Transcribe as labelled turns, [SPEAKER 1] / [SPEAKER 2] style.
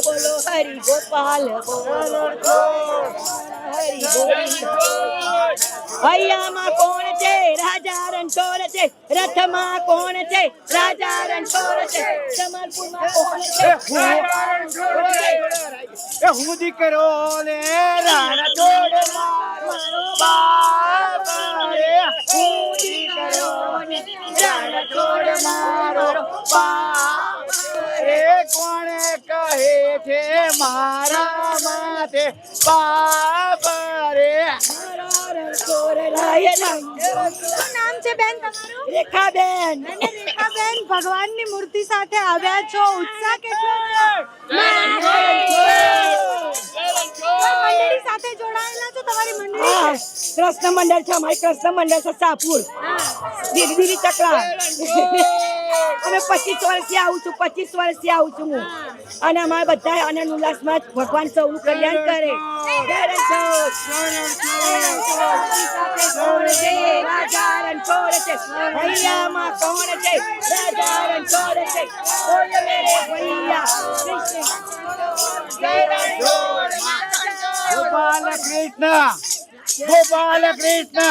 [SPEAKER 1] બોલો હરિ ગોપાલ બોલો હરિ ગોવિંદ હૈયામાં કોણ છે રાજા રણછોડ છે રથમાં કોણ છે રાજા રણછોડ છે જમાલપુરમાં કોણ છે
[SPEAKER 2] હું દીકરો ને રણછોડ મારો બાપ રે હું દીકરો ને રણછોડ મારો બાપ રે કોણે કહે છે મારા માથે બાપ રે
[SPEAKER 1] રણછોડ રાય
[SPEAKER 3] શું નામ છે બેન તમારું?
[SPEAKER 1] રેખાબેન
[SPEAKER 3] અને રેખાબેન ભગવાનની મૂર્તિ સાથે આવ્યા છો, ઉત્સાહ કેટલો છે? કોઈ મંડળી સાથે જોડાયેલા છો? તમારી મંડળી
[SPEAKER 1] હા,
[SPEAKER 3] છે?
[SPEAKER 1] કૃષ્ણ મંડળ છે અમારી કૃષ્ણ મંડળ છે સાપુર દીદી ચકલા અમે 25 વર્ષથી આવું છું 25 વર્ષથી આવું છું હું અને અમારા બધા આનંદ ઉલ્લાસમાં ભગવાન સૌનું કલ્યાણ કરે જય રણછોડ. કોણ છે રાજા રણછોડ છે હૈયામાં કોણ છે રાજા રણછોડ છે બોલ મેરે ભૈયા કૃષ્ણ જય રણછોડ
[SPEAKER 2] ગોપાલ કૃષ્ણ ગોપાલ કૃષ્ણ